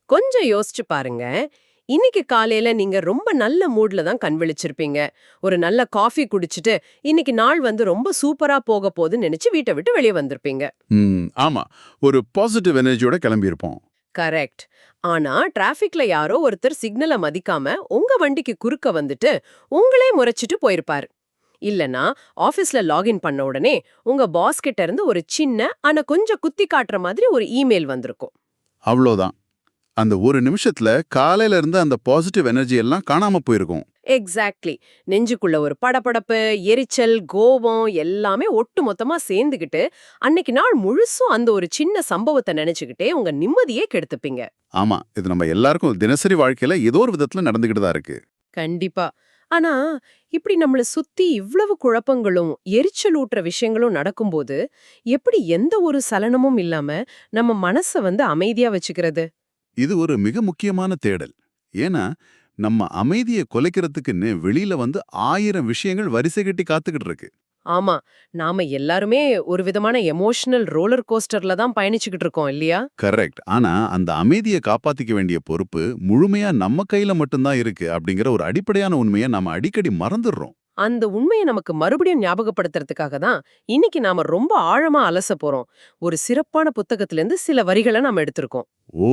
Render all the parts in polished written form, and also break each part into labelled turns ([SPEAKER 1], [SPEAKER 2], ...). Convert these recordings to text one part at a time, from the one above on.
[SPEAKER 1] கொஞ்சம் யோசிச்சு பாருங்க. இன்னைக்கு காலையில நீங்க ரொம்ப நல்ல மூட்ல தான் கண் விழிச்சிருப்பீங்க. ஒரு நல்ல காஃபி குடிச்சிட்டு, இன்னைக்கு நாள் ரொம்ப சூப்பரா போக போகுதுன்னு நினைச்சு வீட்ட விட்டு வெளிய வந்திருப்பீங்க.
[SPEAKER 2] ஆமா. ஒரு பாசிட்டிவ் எனர்ஜியோட கிளம்பியிருப்போம்.
[SPEAKER 1] கரெக்ட். ஆனா டிராஃபிக்ல யாரோ ஒருத்தர் சிக்னல மதிக்காம உங்க வண்டிக்கு குறுக்க வந்துட்டு உங்களே முறைச்சிட்டு போயிருப்பாரு. இல்லனா ஆபீஸ்ல லாகின் பண்ண உடனே உங்க பாஸ் கிட்ட இருந்து ஒரு சின்ன ஆனா கொஞ்சம் குத்தி காட்டுற மாதிரி ஒரு இமெயில் வந்திருக்கும்.
[SPEAKER 2] அவ்வளோதான். அந்த ஒரு நிமிஷத்துல காலையில இருந்த அந்த பாசிட்டிவ் எனர்ஜி எல்லாம் காணாம போயிருக்கும்.
[SPEAKER 1] எக்ஸாக்ட்லி. நெஞ்சுக்குள்ள ஒரு படபடப்பு, எரிச்சல், கோபம் எல்லாமே ஒட்டு மொத்தமா சேர்ந்துகிட்டு அன்னைக்கு நாள் முழுசும் அந்த ஒரு சின்ன சம்பவத்தை நினைச்சுக்கிட்டே உங்க நிம்மதியே கெடுத்துப்பீங்க.
[SPEAKER 2] ஆமா, இது நம்ம எல்லாருக்கும் தினசரி வாழ்க்கையில ஏதோ ஒரு விதத்துல நடந்துகிட்டு தான் இருக்கு.
[SPEAKER 1] கண்டிப்பா. ஆனா இப்படி நம்மள சுத்தி இவ்வளவு குழப்பங்களும் எரிச்சல் ஊட்டுற விஷயங்களும் நடக்கும்போது எப்படி எந்த ஒரு சலனமும் இல்லாம நம்ம மனச அமைதியா வச்சுக்கிறது?
[SPEAKER 2] இது ஒரு மிக முக்கியமான தேடல். ஏன்னா, நம்ம அமைதியை குலைக்கிறதுக்குன்னு வெளியில 1000 விஷயங்கள் வரிசை கட்டி காத்துக்கிட்டு இருக்கு.
[SPEAKER 1] ஆமா, நாம எல்லாருமே ஒரு விதமான எமோஷனல் ரோலர் கோஸ்டர்ல தான் பயணிச்சுக்கிட்டு இருக்கோம் இல்லையா?
[SPEAKER 2] கரெக்ட். ஆனா, அந்த அமைதியை காப்பாத்திக்க வேண்டிய பொறுப்பு முழுமையா நம்ம கையில மட்டும்தான் இருக்கு அப்படிங்கிற ஒரு அடிப்படையான உண்மையை நாம அடிக்கடி மறந்துடுறோம்.
[SPEAKER 1] அந்த உண்மையை நமக்கு மறுபடியும் ஞாபகப்படுத்துறதுக்காக தான் இன்னைக்கு நாம ரொம்ப ஆழமா அலச போறோம். ஒரு சிறப்பான புத்தகத்திலிருந்து சில வரிகளை நாம எடுத்திருக்கோம்.
[SPEAKER 2] ஓ!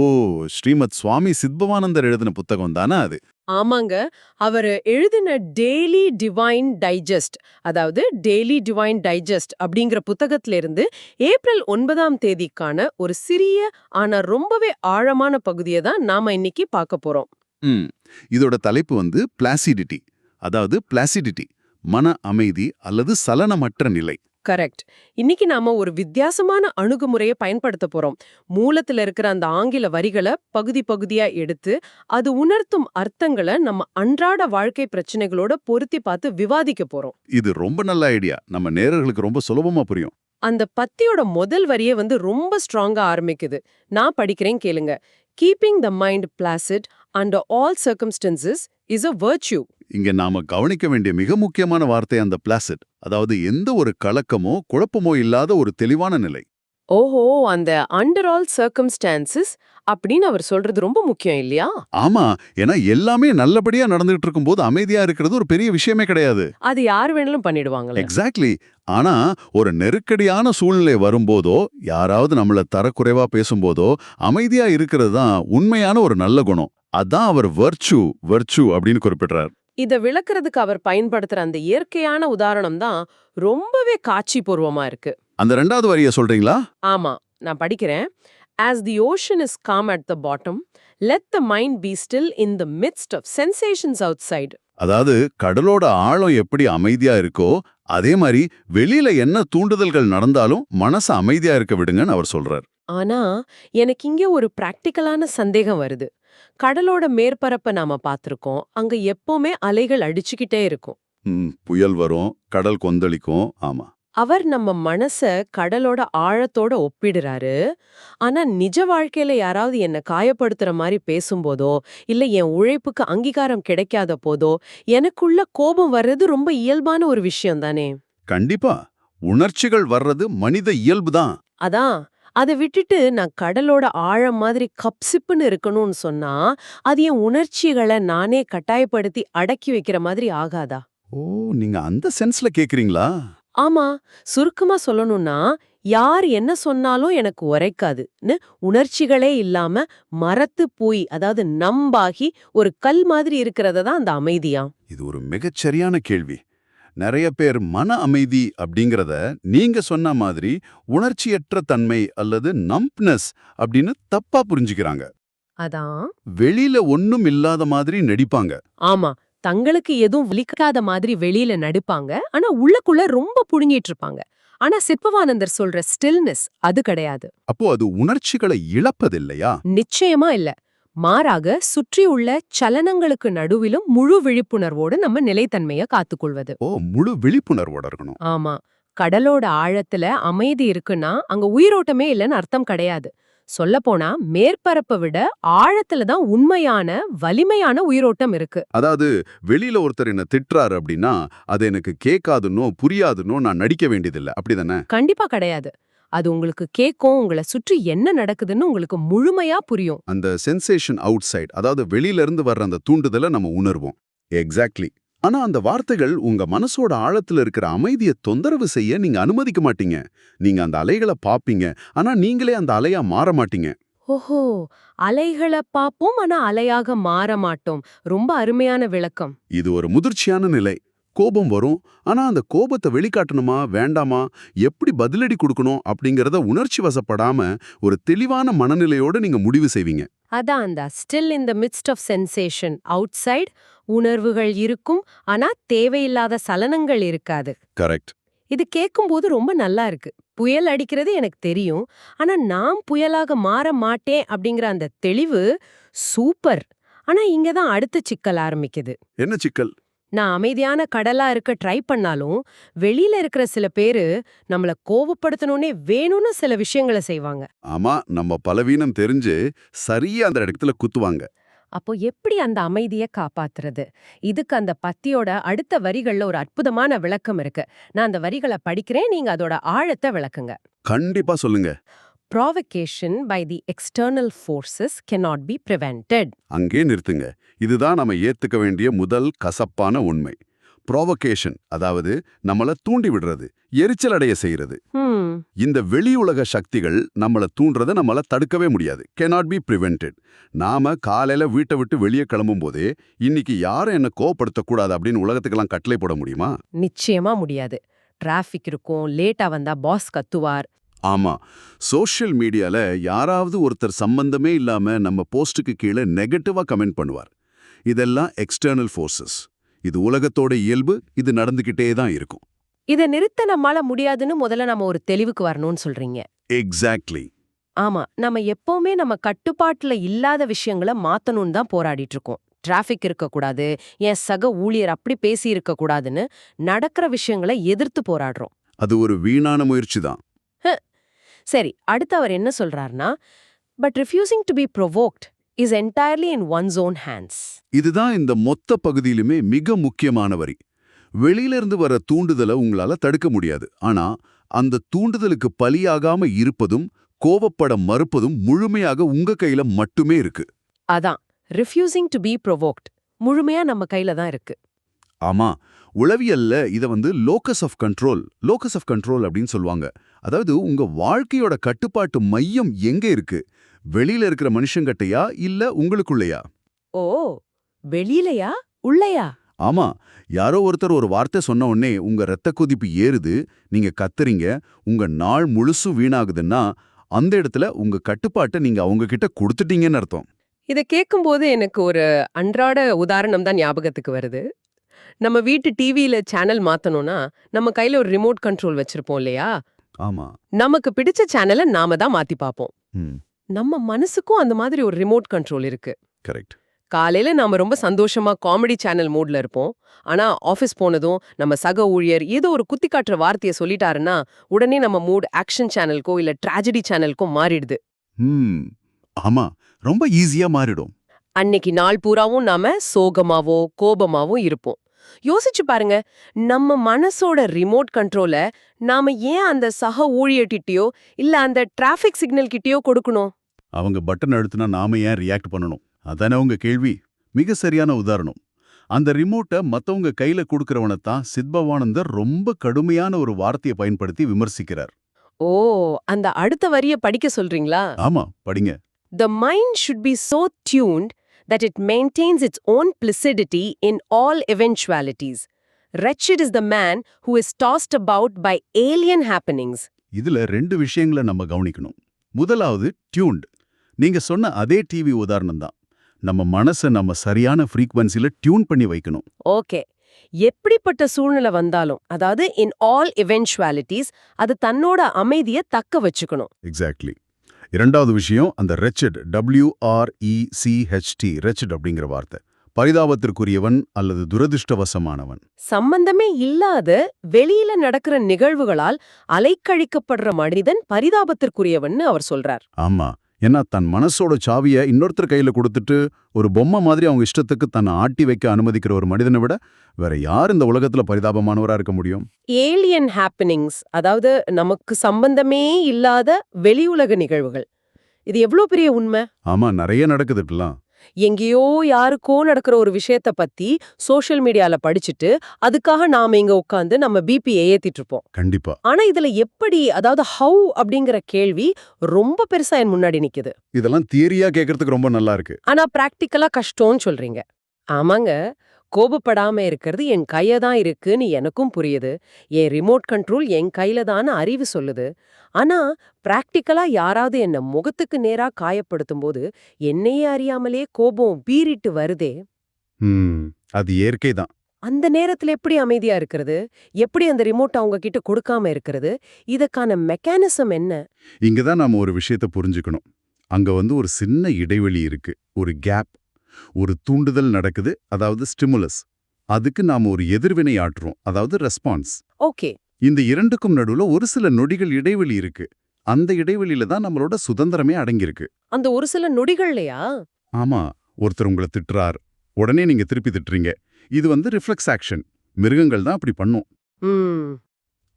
[SPEAKER 2] ஸ்ரீமத் சுவாமி சித்பவானந்தர் எழுதின புத்தகம் தானே அது?
[SPEAKER 1] ஆமாங்க. அவரு எழுதின டெய்லி டிவைன் டைஜஸ்ட், அதாவது டெய்லி டிவைன் டைஜஸ்ட் அப்படிங்கிற புத்தகத்துல இருந்து ஏப்ரல் 9ஆம் தேதிக்கான ஒரு சிறிய ஆனா ரொம்பவே ஆழமான பகுதியை தான் நாம இன்னைக்கு பார்க்க போறோம்.
[SPEAKER 2] ம். இதோட தலைப்பு பிளாசிடிட்டி. அதாவது பிளாசிடிட்டி, மன அமைதி அல்லது சலனமற்ற நிலை.
[SPEAKER 1] கரெக்ட். இன்னைக்கு நாம ஒரு வித்தியாசமான அணுகுமுறையை பயன்படுத்த போறோம். மூலத்துல இருக்கிற அந்த ஆங்கில வரிகளை பகுதி பகுதியா எடுத்து அது உணர்த்தும் அர்த்தங்களை நம்ம அன்றாட வாழ்க்கை பிரச்சனைகளோட பொருத்தி பார்த்து விவாதிக்க போறோம்.
[SPEAKER 2] இது ரொம்ப நல்ல ஐடியா. நம்ம நேயர்களுக்கு ரொம்ப சுலபமா புரியும்.
[SPEAKER 1] அந்த பத்தியோட முதல் வரியே ரொம்ப ஸ்ட்ராங்கா ஆரம்பிக்குது. நான் படிக்கிறேன் கேளுங்க. Keeping the mind flaccid under all circumstances is a virtue.
[SPEAKER 2] இங்க நாம கவனிக்க வேண்டிய மிக முக்கியமான வார்த்தை அந்த பிளாசிட். அதாவது எந்த ஒரு கலக்கமோ குழப்பமோ இல்லாத ஒரு தெளிவான நிலை.
[SPEAKER 1] ஓஹோ, அந்த அண்டர் ஆல் சர்க்கம்ஸ்டான்சஸ் அப்படின்னு அவர் சொல்றது ரொம்ப முக்கியம் இல்லையா?
[SPEAKER 2] ஆமா, ஏன்னா எல்லாமே நல்லபடியா நடந்துகிட்டு இருக்கும்போது அமைதியா இருக்கிறது ஒரு பெரிய விஷயமே கிடையாது.
[SPEAKER 1] அது யார் வேணாலும் பண்ணிடுவாங்களே.
[SPEAKER 2] எக்ஸாக்ட்லி. ஆனா ஒரு நெருக்கடியான சூழ்நிலை வரும்போதோ, யாராவது நம்மள தரக்குறைவா பேசும்போதோ அமைதியா இருக்கிறது தான் உண்மையான ஒரு நல்ல குணம். அதான் அவர் வர்ச்சு அப்படின்னு குறிப்பிடுறார்.
[SPEAKER 1] இத விளக்குறதுக்கு அவர் பயன்படுத்துற அந்த இயற்கையான உதாரணம் தான் ரொம்பவே காட்சி பூர்வமா இருக்கு.
[SPEAKER 2] அந்த 2வது வரிய சொல்றீங்களா?
[SPEAKER 1] ஆமா, நான் படிக்கிறேன். As the ocean is calm at the bottom, let the mind be still in the midst of sensations outside.
[SPEAKER 2] அதாவது கடலோட ஆழம் எப்படி அமைதியா இருக்கோ, அதே மாதிரி வெளியில என்ன தூண்டுதல்கள் நடந்தாலும் மனச அமைதியா இருக்க விடுங்கன்னு அவர் சொல்றார்.
[SPEAKER 1] ஆனா எனக்கு இங்க ஒரு பிராக்டிக்கலான சந்தேகம் வருது. கடலோட மேற்பரப்ப நாம பார்த்திருக்கோம். அங்க எப்பவுமே அலைகள் அடிச்சுக்கிட்டே இருக்கும்.
[SPEAKER 2] புயல் வரும், கடல் கொந்தளிக்கும். ஆமா.
[SPEAKER 1] அவர் நம்ம மனச கடலோட ஆழத்தோட ஒப்பிடுறாரு. ஆனா நிஜ வாழ்க்கையில யாராவது என்ன காயப்படுத்துற மாதிரி பேசும்போதோ, இல்ல என் உழைப்புக்கு அங்கீகாரம் கிடைக்காத போதோ, எனக்குள்ள கோபம் வர்றது ரொம்ப இயல்பான ஒரு விஷயம் தானே.
[SPEAKER 2] கண்டிப்பா. உணர்ச்சிகள் வர்றது மனித இயல்புதான்.
[SPEAKER 1] அதான். அதை விட்டுட்டு நான் கடலோட ஆழம் மாதிரி கப்சிப்புன்னு இருக்கணும்னு சொன்னா, அது என் உணர்ச்சிகளை நானே கட்டாயப்படுத்தி அடக்கி வைக்கிற மாதிரி ஆகாதா?
[SPEAKER 2] ஓ, நீங்க அந்த சென்ஸ்ல கேக்குறீங்களா?
[SPEAKER 1] ஆமா, சுருக்கமா சொல்லணும்னா, யார் என்ன சொன்னாலும் எனக்கு உரைக்காதுன்னு உணர்ச்சிகளே இல்லாம மரத்து போய், அதாவது நம்பாகி ஒரு கல் மாதிரி இருக்கிறத தான் அந்த அமைதியா?
[SPEAKER 2] இது ஒரு மிகச்சரியான கேள்வி. நிறைய பேர் மன அமைதி அப்படிங்கறத நீங்க சொன்ன மாதிரி உணர்ச்சியற்ற தன்மை அல்லது நம்ப்னஸ் அப்படின்னு தப்பா புரிஞ்சுக்கிறாங்க.
[SPEAKER 1] அதான்.
[SPEAKER 2] வெளியில ஒண்ணும் இல்லாத மாதிரி நடிப்பாங்க.
[SPEAKER 1] ஆமா, தங்களுக்கு எதுவும் வலிக்காத மாதிரி வெளியில நடிப்பாங்க. ஆனா உள்ளுக்குள்ள ரொம்ப புடுங்கிட்டு இருப்பாங்க. ஆனா சிற்பவானந்தர் சொல்ற ஸ்டில்னஸ் அது கிடையாது.
[SPEAKER 2] அப்போ அது உணர்ச்சிகளை இழப்பதில்லையா?
[SPEAKER 1] நிச்சயமா இல்ல. மாறாக சுற்றியுள்ள சலனங்களுக்கு நடுவிலும் முழு விழிப்புணர்வோடு நம்ம நிலைத்தன்மைய காத்துக்கொள்வது.
[SPEAKER 2] ஓ, முழு விழிப்புணர்வோட இருக்கணும்.
[SPEAKER 1] ஆமா, கடலோட ஆழத்துல அமைதி இருக்குன்னா அங்க உயிரோட்டமே இல்லைன்னு அர்த்தம் கிடையாது. சொல்லப்போனா மேற்பரப்பை விட ஆழத்துல தான் உண்மையான வலிமையான உயிரோட்டம் இருக்கு.
[SPEAKER 2] அதாவது வெளியில ஒருத்தர் என்ன திட்டுறாரு அப்படின்னா அது எனக்கு கேட்காதுன்னோ புரியாதுன்னோ நான் நடிக்க வேண்டியதில்லை, அப்படிதானே?
[SPEAKER 1] கண்டிப்பா கிடையாது. அது உங்களுக்கு கேட்கும், உங்களை சுற்றி என்ன நடக்குதுன்னு உங்களுக்கு முழுமையா புரியும்.
[SPEAKER 2] அந்த சென்சேஷன் அவுட் சைட், அதாவது வெளியில இருந்து வர்ற அந்த தூண்டுதலை நம்ம உணர்வோம். எக்ஸாக்ட்லி. ஆனா அந்த வார்த்தைகள் உங்க மனசோட ஆழத்துல இருக்கிற அமைதியை தொந்தரவு செய்ய நீங்க அனுமதிக்க மாட்டீங்க. நீங்க அந்த அலைகளை பாப்பீங்க, ஆனா நீங்களே அந்த அலையா மாற மாட்டீங்க.
[SPEAKER 1] ஓஹோ! அலைகள பாப்போம், ஆனா அலையாக மாற மாட்டோம். ரொம்ப அருமையான விளக்கம்.
[SPEAKER 2] இது ஒரு முதிர்ச்சியான நிலை. கோபம் வரும், ஆனா அந்த கோபத்தை வெளிக்காட்டணுமா வேண்டாமா, எப்படி பதிலடி கொடுக்கணும் அப்படிங்கறத உணர்ச்சி வசப்படாம ஒரு தெளிவான மனநிலையோட நீங்க முடிவு செய்வீங்க.
[SPEAKER 1] அதான் அந்த still in the midst of sensation outside. உணர்வுகள் இருக்கும், ஆனா தேவையில்லாத சலனங்கள் இருக்காது.
[SPEAKER 2] கரெக்ட்.
[SPEAKER 1] இது கேட்கும்போது ரொம்ப நல்லா இருக்கு. புயல் அடிக்கிறது எனக்கு தெரியும், ஆனா நான் புயலாக மாற மாட்டேன் அப்படிங்கிற அந்த தெளிவு சூப்பர். ஆனா இங்க தான் அடுத்த சிக்கல் ஆரம்பிக்குது.
[SPEAKER 2] என்ன சிக்கல்?
[SPEAKER 1] நான் அமைதியான கடலா இருக்க ட்ரை பண்ணாலும் வெளியில இருக்கிற சில பேரு நம்மள கோவப்படுத்தணும்னே வேணும்னு சில விஷயங்களை செய்வாங்க.
[SPEAKER 2] ஆமா, நம்ம பலவீனம் தெரிஞ்சு சரியா அந்த இடத்துல குத்துவாங்க.
[SPEAKER 1] அப்போ எப்படி அந்த அமைதியை காப்பாத்துறது? இதுக்கு அந்த பத்தியோட அடுத்த வரிகள்ல ஒரு அற்புதமான விளக்கம் இருக்கு. நான் அந்த வரிகளை படிக்கிறேன், நீங்க அதோட ஆழத்தை விளக்குங்க.
[SPEAKER 2] கண்டிப்பா சொல்லுங்க.
[SPEAKER 1] Provocation by the external forces cannot be prevented.
[SPEAKER 2] அங்கே நிறுத்துங்க. இதுதான் நம்ம ஏத்துக்க வேண்டிய முதல் கசப்பான உண்மை. ப்ரோவகேஷன், அதாவது நம்மள தூண்டி விடுறது, எரிச்சல் அடைய செய்யறது. இந்த வெளி உலக சக்திகள் நம்மள தூண்டுறதை நம்மள தடுக்கவே முடியாது. cannot be prevented. நாம காலையில வீட்டை விட்டு வெளியே கிளம்பும் போதே இன்னைக்கு யாரும் என்ன கோவப்படுத்தக்கூடாது அப்படின்னு உலகத்துக்கெல்லாம் கட்டளை போட முடியுமா?
[SPEAKER 1] நிச்சயமா முடியாது. டிராஃபிக் இருக்கும், லேட்டா வந்தா பாஸ் கத்துவார்.
[SPEAKER 2] ஆமா, சோஷியல் மீடியால யாராவது ஒருத்தர் சம்பந்தமே இல்லாம நம்ம போஸ்டுக்கு கீழே நெகட்டிவா கமெண்ட் பண்ணுவார். இதெல்லாம் எக்ஸ்டர்னல் ஃபோர்சஸ். இது உலகத்தோட இயல்பு, இது நடந்துகிட்டே தான் இருக்கும்.
[SPEAKER 1] இதை நிறுத்த நம்மால முடியாதுன்னு முதல்ல நம்ம ஒரு தெளிவுக்கு வரணும்னு சொல்றீங்க.
[SPEAKER 2] எக்ஸாக்ட்லி.
[SPEAKER 1] ஆமா, நம்ம எப்பவுமே நம்ம கட்டுப்பாட்டுல இல்லாத விஷயங்களை மாத்தணும்னு தான் போராடிட்டு இருக்கோம். டிராஃபிக் இருக்கக்கூடாது, என் சக ஊழியர் அப்படி பேசி இருக்கக்கூடாதுன்னு நடக்கிற விஷயங்களை எதிர்த்து போராடுறோம்.
[SPEAKER 2] அது ஒரு வீணான முயற்சி தான்.
[SPEAKER 1] சரி, அடுத்து அவர் என்ன சொல்றாருன்னா, but refusing to be provoked is entirely in one's own hands.
[SPEAKER 2] இதுதான் இந்த மொத்த பகுதியிலுமே மிக முக்கியமான வரி. வெளியில இருந்து வர தூண்டுதலை உங்களால தடுக்க முடியாது. ஆனா அந்த தூண்டுதலுக்கு பலியாகாம இருப்பதும் கோவப்பட மறுப்பதும் முழுமையாக உங்க கையில மட்டுமே இருக்கு.
[SPEAKER 1] அதான் refusing to be provoked முழுமையா நம்ம கையில தான் இருக்கு.
[SPEAKER 2] ஆமா, உளவியல்ல இத லோக்கஸ் ஆஃப் கண்ட்ரோல் அப்படின்னு சொல்லுவாங்க. அதாவது உங்க வாழ்க்கையோட கட்டுப்பாட்டு மையம் எங்க இருக்கு? வெளியில இருக்கிற மனுஷங்கிட்டயா இல்ல உங்களுக்குள்ளயா?
[SPEAKER 1] ஓ, வெளியிலயா உள்ளயா?
[SPEAKER 2] ஆமா, யாரோ ஒருத்தர் ஒரு வார்த்தை சொன்ன உடனே உங்க ரத்த கொதிப்பு ஏறுது, நீங்க கத்துறீங்க, உங்க நாள் முழுசும் வீணாகுதுன்னா அந்த இடத்துல உங்க கட்டுப்பாட்டை நீங்க அவங்க கிட்ட கொடுத்துட்டீங்கன்னு அர்த்தம்.
[SPEAKER 1] இதை கேட்கும்போது எனக்கு ஒரு அன்றாட உதாரணம் தான் ஞாபகத்துக்கு வருது. நம்ம வீட்டு டிவியில சேனல் மாத்தணும்னா நம்ம கையில ஒரு ரிமோட் கண்ட்ரோல் வச்சிருப்போம் இல்லையா?
[SPEAKER 2] ஆமா.
[SPEAKER 1] நமக்கு பிடிச்ச சேனலை நாம தான் மாத்தி பார்ப்போம்.
[SPEAKER 2] ம்.
[SPEAKER 1] நம்ம மனசுக்கும் அந்த மாதிரி ஒரு ரிமோட் கண்ட்ரோல் இருக்கு.
[SPEAKER 2] கரெக்ட்.
[SPEAKER 1] காலையில நாம ரொம்ப சந்தோஷமா காமெடி சேனல் மூட்ல இருப்போம். ஆனா ஆபீஸ் போனதும் நம்ம சக ஊழியர் ஏதோ ஒரு குத்தி காட்டுற வார்த்தையை சொல்லிட்டாருன்னா உடனே நம்ம மூட் ஆக்ஷன் சேனலுக்கோ இல்ல ட்ராஜடி சேனலுக்கோ மாறிடுது.
[SPEAKER 2] ஆமா, ரொம்ப ஈஸியா மாறிடும்.
[SPEAKER 1] அன்னைக்கு நாள் பூராவும் நாம சோகமாவோ கோபமாவும் இருப்போம். யோசிச்சு பாருங்க, நம்ம மனசோட ரிமோட் கண்ட்ரோல நாம ஏன் அந்த சக ஊழியர்கிட்டயோ இல்ல அந்த டிராஃபிக் சிக்னல் கிட்டயோ கொடுக்கணும்?
[SPEAKER 2] அவங்க பட்டன் அழுத்தினா நாம ஏன் ரியாக்ட் பண்ணணும்? அதானே உங்க கேள்வி. மிக சரியான உதாரணம். அந்த ரிமோட்டை மத்தவங்க கையில கொடுக்கறவனைத்தான் சித்பவானந்தர் ரொம்ப கடுமையான ஒரு வார்த்தையை பயன்படுத்தி விமர்சிக்கிறார்.
[SPEAKER 1] ஓ, அந்த அடுத்த வரிய படிக்க சொல்றீங்களா?
[SPEAKER 2] ஆமா, படிங்க.
[SPEAKER 1] The mind should be so tuned that it maintains its own placidity in all eventualities. Wretched is the man who is tossed about by alien happenings.
[SPEAKER 2] இதுல 2 விஷயங்களை நம்ம கவனிக்கணும். முதலாவது டியூன்ட். நீங்க சொன்ன அதே டிவி உதாரணம் தான். நம்ம மனசை நம்ம சரியான ஃப்ரீக்வன்சில டியூன் பண்ணி வைக்கணும்.
[SPEAKER 1] ஓகே, எப்படிப்பட்ட சூழ்நிலை வந்தாலும், அதாவது இன் ஆல் eventualities, அது தன்னோட அமைதியை தக்க வச்சுக்கணும்.
[SPEAKER 2] எக்ஸாக்ட்லி. இரண்டாவது விஷயம் அந்த ரெச்சட், WRECHT, ரெச்சட் அப்படிங்கிற வார்த்தை. பரிதாபத்திற்குரியவன் அல்லது துரதிர்ஷ்டவசமானவன்.
[SPEAKER 1] சம்பந்தமே இல்லாத வெளியில நடக்கிற நிகழ்வுகளால் அலைக்கழிக்கப்படுற மனிதன் பரிதாபத்திற்குரியவன்னு அவர் சொல்றார்.
[SPEAKER 2] ஆமா,
[SPEAKER 3] ஏன்னா தன் மனசோட சாவியை இன்னொருத்தர் கையில கொடுத்துட்டு ஒரு பொம்மை மாதிரி அவங்க இஷ்டத்துக்கு தன்னை ஆட்டி வைக்க அனுமதிக்கிற ஒரு மனிதனை விட வேற யார் இந்த உலகத்துல பரிதாபமானவரா இருக்க முடியும்?
[SPEAKER 1] ஏலியன் ஹாப்பனிங்ஸ், அதாவது நமக்கு சம்பந்தமே இல்லாத வெளியுலக நிகழ்வுகள். இது எவ்ளோ பெரிய உண்மை!
[SPEAKER 3] ஆமா, நிறைய நடக்குது இப்பெல்லாம்.
[SPEAKER 1] எங்கேயோ யாருக்கோ நடக்கிற ஒரு விஷயத்த பத்தி சோஷியல் மீடியால படிச்சுட்டு அதுக்காக நாம இங்க உட்கார்ந்து நம்ம பிபியை ஏத்திட்டு இருப்போம்.
[SPEAKER 3] கண்டிப்பா.
[SPEAKER 1] ஆனா இதுல எப்படி, அதாவது ஹவு அப்படிங்கிற கேள்வி ரொம்ப பெருசா என் முன்னாடி நிக்குது.
[SPEAKER 3] இதெல்லாம் தியரியா கேட்கறதுக்கு ரொம்ப நல்லா இருக்கு.
[SPEAKER 1] ஆனா பிராக்டிக்கலா கஷ்டம்னு சொல்றீங்க. ஆமாங்க, கோபப்படாம இருக்கிறது என் கைய தான் இருக்குன்னு எனக்கும் புரியுது. என் ரிமோட் கண்ட்ரோல் என் கையில தான் அறிவு சொல்லுது. ஆனா பிராக்டிக்கலா யாராவது என்ன முகத்துக்கு நேரா காயப்படுத்தும் போது என்னையே அறியாமலே கோபம் பீறிட்டு வருதே.
[SPEAKER 3] அது இயற்கை தான்.
[SPEAKER 1] அந்த நேரத்துல எப்படி அமைதியா இருக்கிறது? எப்படி அந்த ரிமோட் அவங்க கிட்ட கொடுக்காம இருக்கிறது? இதற்கான மெக்கானிசம் என்ன?
[SPEAKER 3] இங்கதான் நாம ஒரு விஷயத்தை புரிஞ்சுக்கணும். அங்க ஒரு சின்ன இடைவெளி இருக்கு, ஒரு கேப். ஒரு தூண்டுதல் நடக்குது, அதாவது ஸ்டிமுலஸ். அதுக்கு நாம ஒரு எதிர்வினை ஆற்றுறோம், அதாவது ரெஸ்பான்ஸ்.
[SPEAKER 1] ஓகே.
[SPEAKER 3] இந்த இரண்டுக்கும் நடுவுல ஒரு சில நொடிகள் இடைவெளி இருக்கு. அந்த இடைவெளியில தான் நம்மளோட சுதந்திரமே அடங்கியிருக்கு.
[SPEAKER 1] அந்த ஒரு சில நொடிகள்லையா?
[SPEAKER 3] ஆமா, ஒருத்தர் உங்களை திட்டுறார், உடனே நீங்க திருப்பி திட்டுறீங்க. இது ரிஃப்ளெக்ஸ் ஆக்ஷன். மிருகங்கள் தான் அப்படி பண்ணும்.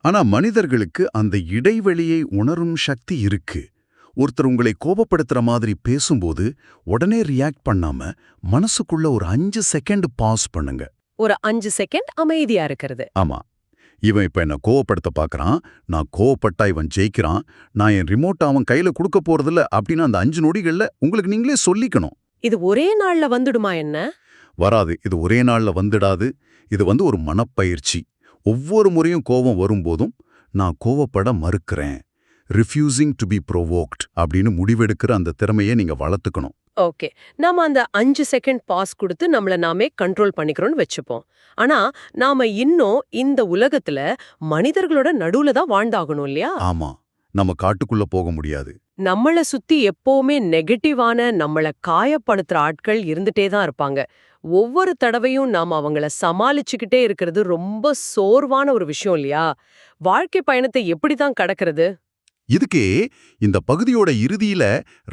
[SPEAKER 3] ஆனா மனிதர்களுக்கு அந்த இடைவெளியை உணரும் சக்தி இருக்கு. ஒருத்தர் உங்களை கோபப்படுத்துற மாதிரி பேசும்போது உடனே ரியாக்ட் பண்ணாம மனசுக்குள்ள ஒரு 5 செகண்ட் பாஸ் பண்ணுங்க.
[SPEAKER 1] ஒரு 5 செகண்ட் அமைதியா இருக்கிறது.
[SPEAKER 3] ஆமா, இவன் இப்ப என்ன கோவப்படுத்த பாக்குறான், நான் கோவப்பட்டா இவன் ஜெயிக்கிறான், நான் என் ரிமோட் அவன் கையில கொடுக்க போறதில்ல அப்படின்னு அந்த 5 நொடிகள்ல உங்களுக்கு நீங்களே சொல்லிக்கணும்.
[SPEAKER 1] இது ஒரே நாள்ல வந்துடுமா என்ன?
[SPEAKER 3] வராது. இது ஒரே நாள்ல வந்துடாது. இது ஒரு மனப்பயிற்சி. ஒவ்வொரு முறையும் கோபம் வரும்போதும் நான் கோவப்பட மறுக்கிறேன், ரிஃப்யூசிங் டு பி ப்ரோவோக்ட் அப்படின்னு முடிவெடுக்கிற அந்த திறமையை நீங்க வளர்த்துக்கணும்.
[SPEAKER 1] ஓகே, நாம அந்த 5 செகண்ட் பாஸ் கொடுத்து நம்மள நாமே கண்ட்ரோல் பண்ணிக்கிறோம்னு வச்சுப்போம். ஆனா நாம இன்னும் இந்த உலகத்துல மனிதர்களோட நடுவுல தான் வாழ்ந்தாகணும் இல்லையா?
[SPEAKER 3] ஆமா, நம்ம காட்டுக்குள்ள போக முடியாது.
[SPEAKER 1] நம்மள சுத்தி எப்பவுமே நெகட்டிவான, நம்மள காயப்படுத்துற ஆட்கள் இருந்துட்டே தான் இருப்பாங்க. ஒவ்வொரு தடவையும் நாம அவங்கள சமாளிச்சுக்கிட்டே இருக்கிறது ரொம்ப சோர்வான ஒரு விஷயம் இல்லையா? வாழ்க்கை பயணத்தை எப்படி தான் கடக்கிறது?
[SPEAKER 3] இதுக்கே இந்த பகுதியோட இறுதியில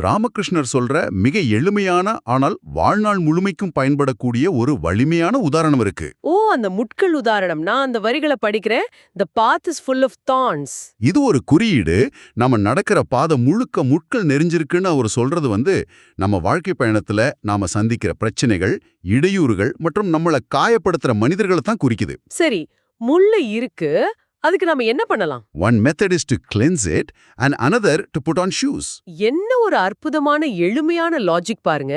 [SPEAKER 3] ராமகிருஷ்ணர் சொல்ற மிக எளிமையான ஆனால் வாழ்நாள் முழுமைக்கும் பயன்படக்கூடிய ஒரு வலிமையான உதாரணம் இருக்கு.
[SPEAKER 1] ஓ, அந்த முட்கள் உதாரணம். நான் அந்த வரிகளை படிக்கிறேன். The path is full of thorns.
[SPEAKER 3] இது ஒரு குறியீடு. நம்ம நடக்கிற பாதை முழுக்க முட்கள் நெறிஞ்சிருக்குன்னு அவர் சொல்றது நம்ம வாழ்க்கை பயணத்துல நாம சந்திக்கிற பிரச்சனைகள், இடையூறுகள் மற்றும் நம்மள காயப்படுத்துற மனிதர்களை தான் குறிக்குது.
[SPEAKER 1] சரி, முள்ளு இருக்கு, அதுக்கு நாம என்ன பண்ணலாம்?
[SPEAKER 3] One method is to cleanse it and another to put on shoes.
[SPEAKER 1] என்ன ஒரு அற்புதமான எளிமையான லாஜிக் பாருங்க.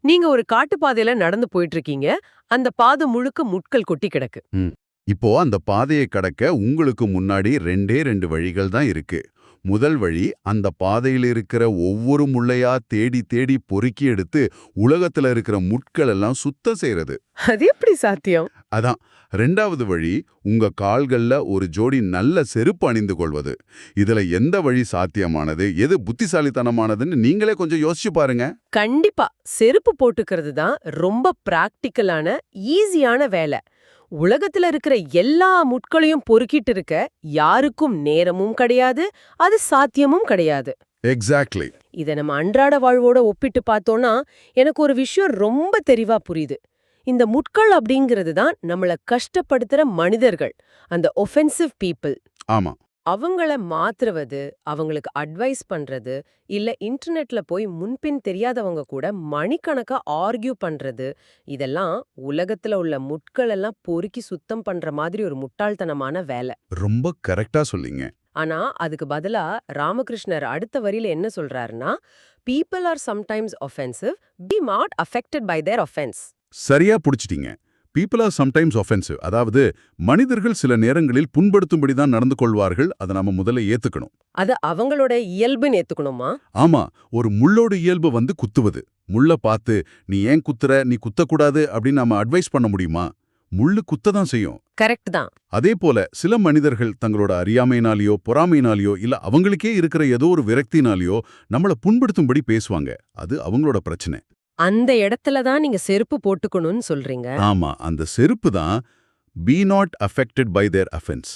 [SPEAKER 1] நீங்க ஒரு காட்டுப்பாதையில நடந்து போயிட்டு இருக்கீங்க. அந்த பாதை முழுக்க முட்கள் கொட்டி கிடக்கு.
[SPEAKER 3] இப்போ அந்த பாதையை கடக்க உங்களுக்கு முன்னாடி 2 வழிகள் தான் இருக்கு. முதல் வழி, அந்த பாதையில் இருக்கிற ஒவ்வொரு முள்ளையா தேடி தேடி பொறுக்கி எடுத்து உலகத்துல இருக்கிற முட்கள் எல்லாம் சுத்தம் செய்யறது.
[SPEAKER 1] அது எப்படி சாத்தியம்?
[SPEAKER 3] அதான். 2வது வழி, உங்க கால்கள்ல ஒரு ஜோடி நல்ல செருப்பு அணிந்து கொள்வது. இதுல எந்த வழி சாத்தியமானது, எது புத்திசாலித்தனமானதுன்னு நீங்களே கொஞ்சம் யோசிச்சு பாருங்க.
[SPEAKER 1] கண்டிப்பா செருப்பு போட்டுக்கிறது தான் ரொம்ப பிராக்டிக்கலான, ஈஸியான வேலை. உலகத்துல இருக்கிற எல்லா முட்களையும் பொறுக்கிட்டு இருக்க யாருக்கும் நேரமும் கிடையாது, அது சாத்தியமும் கிடையாது.
[SPEAKER 3] எக்ஸாக்ட்லி.
[SPEAKER 1] இதை நம்ம அன்றாட வாழ்வோட ஒப்பிட்டு பார்த்தோம்னா எனக்கு ஒரு விஷயம் ரொம்ப தெளிவா புரியுது. இந்த முட்கள் அப்படிங்கிறது தான் நம்மள கஷ்டப்படுத்துற மனிதர்கள், அந்த ஒஃபென்சிவ் பீப்புள்.
[SPEAKER 3] ஆமா.
[SPEAKER 1] அவங்கள மாத்துறது, அவங்களுக்கு அட்வைஸ் பண்றது, இல்ல இன்டர்நெட்ல போய் முன்பின் தெரியாதவங்க கூட மணிக்கணக்கா ஆர்கியூ பண்றது, இதெல்லாம் உலகத்துல உள்ள முட்கள் எல்லாம் பொறுக்கி சுத்தம் பண்ற மாதிரி ஒரு முட்டாள்தனமான வேலை.
[SPEAKER 3] ரொம்ப கரெக்டா சொல்லிங்க.
[SPEAKER 1] ஆனா அதுக்கு பதிலா ராமகிருஷ்ணர் அடுத்த வரியில என்ன சொல்றாருன்னா, people are sometimes offensive, be not affected by their offense.
[SPEAKER 3] சரியா புடிச்சிட்டீங்க. People are sometimes offensive. அதாவது மனிதர்கள் சில நேரங்களில் புண்படுத்தும்படி தான் நடந்து கொள்வார்கள். அதை நம்ம முதல்ல ஏத்துக்கணும்.
[SPEAKER 1] அது அவங்களோட இயல்புன்னு ஏத்துக்கணுமா?
[SPEAKER 3] ஆமா, ஒரு முள்ளோட இயல்பு குத்துவது. முள்ள பார்த்து நீ ஏன் குத்துற, நீ குத்தக்கூடாது அப்படின்னு நம்ம அட்வைஸ் பண்ண முடியுமா? முள்ளு குத்ததான் செய்யும்.
[SPEAKER 1] கரெக்ட் தான்.
[SPEAKER 3] அதே போல சில மனிதர்கள் தங்களோட அறியாமையினாலேயோ பொறாமையினாலேயோ இல்ல அவங்களுக்கே இருக்கிற ஏதோ ஒரு விரக்தினாலேயோ நம்மள புண்படுத்தும்படி பேசுவாங்க. அது அவங்களோட பிரச்சனை.
[SPEAKER 1] அந்த இடத்துல தான் நீங்க செருப்பு போட்டுக்கணும்னு சொல்றீங்க.
[SPEAKER 3] ஆமா, அந்த செருப்பு தான் be not affected by their offense.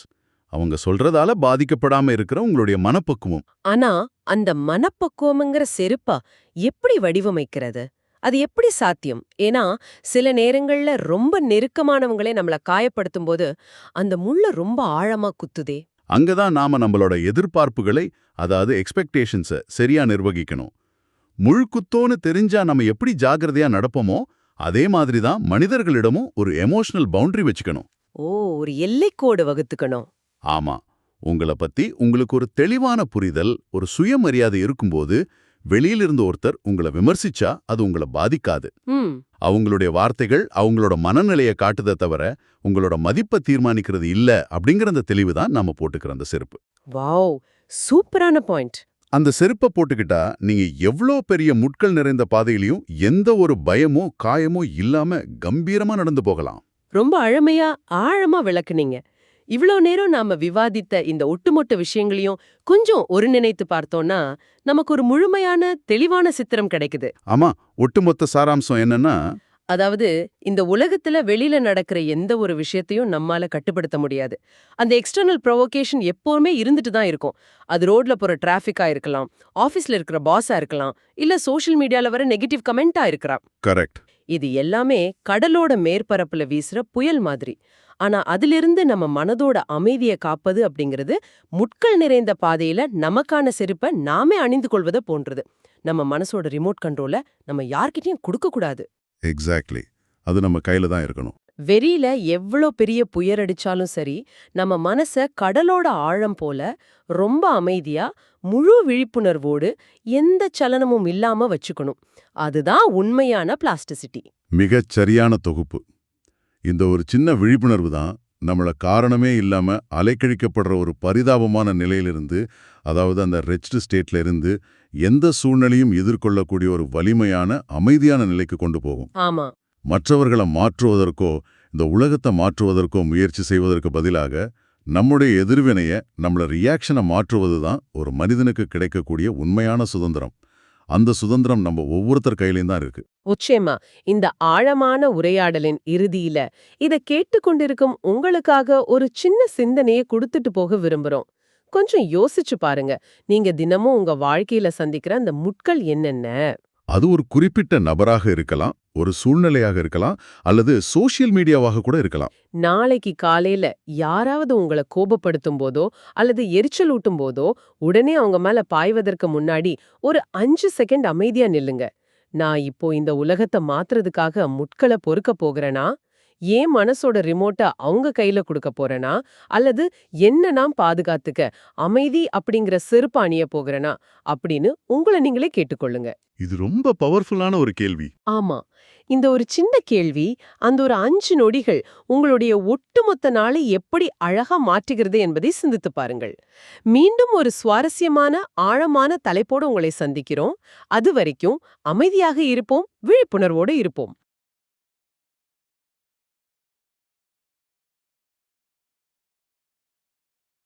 [SPEAKER 3] அவங்க சொல்றதால பாதிக்கப்படாம இருக்கிற உங்களுடைய மனப்பக்குவம்.
[SPEAKER 1] ஆனா அந்த மனப்பக்குவம்ங்கிற செருப்பா எப்படி வடிவமைக்கிறது? அது எப்படி சாத்தியம்? ஏன்னா சில நேரங்கள்ல ரொம்ப நெருக்கமானவங்களே நம்மள காயப்படுத்தும் போது அந்த முள்ளு ரொம்ப ஆழமா குத்துதே.
[SPEAKER 3] அங்கதான் நாம நம்மளோட எதிர்பார்ப்புகளை, அதாவது எக்ஸ்பெக்டேஷன்ஸ சரியா நிர்வகிக்கணும். முள்குத்தோன்னு தெரிஞ்சா நம்ம எப்படி ஜாக்கிரதையா நடப்போமோ அதே மாதிரி தான் மனிதர்களிடமும் ஒரு எமோஷனல் பவுண்டரி வச்சுக்கணும்.
[SPEAKER 1] ஓ, ஒரு எல்லைக்கோடு வகுத்துக்கணும்.
[SPEAKER 3] ஆமா, உங்கள பத்தி உங்களுக்கு ஒரு தெளிவான புரிதல், ஒரு சுயமரியாதை இருக்கும்போது வெளியிலிருந்து ஒருத்தர் உங்களை விமர்சிச்சா அது உங்களை பாதிக்காது.
[SPEAKER 1] ம்.
[SPEAKER 3] அவங்களுடைய வார்த்தைகள் அவங்களோட மனநிலையை காட்டுதே தவிர உங்களோட மதிப்பை தீர்மானிக்கிறது இல்ல அப்படிங்கிற அந்த தெளிவு தான் நாம போட்டுக்கிற அந்த செருப்பு.
[SPEAKER 1] வாவ், சூப்பரான பாயிண்ட்.
[SPEAKER 3] அந்த செருப்பை போட்டுக்கிட்டா நீங்க எவ்வளோ பெரிய முட்கள் நிறைந்த பாதையிலையும் எந்த ஒரு பயமோ காயமோ இல்லாம கம்பீரமா நடந்து போகலாம்.
[SPEAKER 1] ரொம்ப ஆழமா விளக்குனீங்க. இவ்ளோ நேரம் நாம விவாதித்த இந்த ஒட்டுமொத்த விஷயங்களையும் கொஞ்சம் ஒருங்கிணைத்து பார்த்தோம்னா நமக்கு ஒரு முழுமையான தெளிவான சித்திரம் கிடைக்குது.
[SPEAKER 3] ஆமா, ஒட்டுமொத்த சாராம்சம் என்னன்னா,
[SPEAKER 1] அதாவது இந்த உலகத்துல வெளியில நடக்கிற எந்த ஒரு விஷயத்தையும் நம்மால கட்டுப்படுத்த முடியாது. அந்த எக்ஸ்டர்னல் ப்ரொவோகேஷன் எப்பவுமே இருந்துட்டு தான் இருக்கும். அது ரோட்ல போற டிராஃபிக்கா இருக்கலாம், ஆபீஸ்ல இருக்கிற பாஸா இருக்கலாம், இல்ல சோஷியல் மீடியால வர நெகட்டிவ் கமெண்டா இருக்கலாம்.
[SPEAKER 3] கரெக்ட்.
[SPEAKER 1] இது எல்லாமே கடலோட மேற்பரப்புல வீசுற புயல் மாதிரி. ஆனா அதிலிருந்து நம்ம மனதோட அமைதியை காப்பது அப்படிங்கிறது முட்கள் நிறைந்த பாதையில நமக்கான செருப்பை நாமே அணிந்து கொள்வதை போன்றது. நம்ம மனசோட ரிமோட் கண்ட்ரோல நம்ம யார்கிட்டயும் கொடுக்க கூடாது.
[SPEAKER 3] எக்ஸாக்ட்லி. அது நம்ம கையில தான் இருக்கணும்.
[SPEAKER 1] வெறியில எவ்ளோ பெரிய புயல் அடிச்சாலும் சரி, நம்ம மனச கடலோட ஆழம் போல ரொம்ப அமைதியா முழு விழிப்புணர்வோடு எந்த சலனமும் இல்லாம வச்சுக்கணும். அதுதான் உண்மையான பிளாஸ்டிசிட்டி.
[SPEAKER 3] மிகச் சரியான தொகுப்பு. இந்த ஒரு சின்ன விழிப்புணர்வு தான் நம்மள காரணமே இல்லாம அலைக்கழிக்கப்படுற ஒரு பரிதாபமான நிலையிலிருந்து, அதாவது அந்த ரெச்டு ஸ்டேட்ல இருந்து எந்த சூழ்நிலையும் எதிர்கொள்ளக்கூடிய ஒரு வலிமையான அமைதியான நிலைக்கு கொண்டு போகும்.
[SPEAKER 1] ஆமா.
[SPEAKER 3] மற்றவர்களை மாற்றுவதற்கோ இந்த உலகத்தை மாற்றுவதற்கோ முயற்சி செய்வதற்கு பதிலாக நம்முடைய எதிர்வினைய, நம்மள ரியாக்ஷனை மாற்றுவது தான் ஒரு மனிதனுக்கு கிடைக்கக்கூடிய உண்மையான சுதந்திரம். அந்த சுதந்திரம் நம்ம ஒவ்வொருத்தர் கையிலையும் தான் இருக்கு.
[SPEAKER 1] நிச்சயமா. இந்த ஆழமான உரையாடலின் இறுதியில இத கேட்டுக்கொண்டிருக்கும் உங்களுக்காக ஒரு சின்ன சிந்தனையை கொடுத்துட்டு போக விரும்புறோம். கொஞ்சம் யோசிச்சு பாருங்க. நீங்க தினமும் உங்க வாழ்க்கையில சந்திக்கிற அந்த முட்கள் என்னென்ன?
[SPEAKER 3] அது ஒரு குறிப்பிட்ட நபராக இருக்கலாம், ஒரு சூழ்நிலையாக இருக்கலாம், அல்லது சோஷியல் மீடியாவாக கூட இருக்கலாம்.
[SPEAKER 1] நாளைக்கு காலையில யாராவது உங்கள கோபப்படுத்தும் போதோ அல்லது எரிச்சல் ஊட்டும் போதோ உடனே அவங்க மேல பாய்வதற்கு முன்னாடி ஒரு 5 செகண்ட் அமைதியா நில்லுங்க. நான் இப்போ இந்த உலகத்தை மாத்துறதுக்காக முட்களை பொறுக்க போகிறேனா, ஏன் மனசோட ரிமோட்ட அவங்க கையில கொடுக்க போறேனா, அல்லது என்ன நான் பாதுகாத்துக்க அமைதி அப்படிங்கிற செருப்பு அணிய போகிறேனா அப்படின்னு உங்களை நீங்களே கேட்டுக்கொள்ளுங்க.
[SPEAKER 3] இது ரொம்ப பவர்ஃபுல்லான ஒரு கேள்வி.
[SPEAKER 1] ஆமா. இந்த ஒரு சின்ன கேள்வி அந்த ஒரு 5 நொடிகள் உங்களுடைய ஒட்டுமொத்த நாளை எப்படி அழகா மாற்றுகிறது என்பதை சிந்தித்து பாருங்கள். மீண்டும் ஒரு சுவாரஸ்யமான ஆழமான தலைப்போடு உங்களை சந்திக்கிறோம். அது வரைக்கும் அமைதியாக இருப்போம், விழிப்புணர்வோடு இருப்போம்.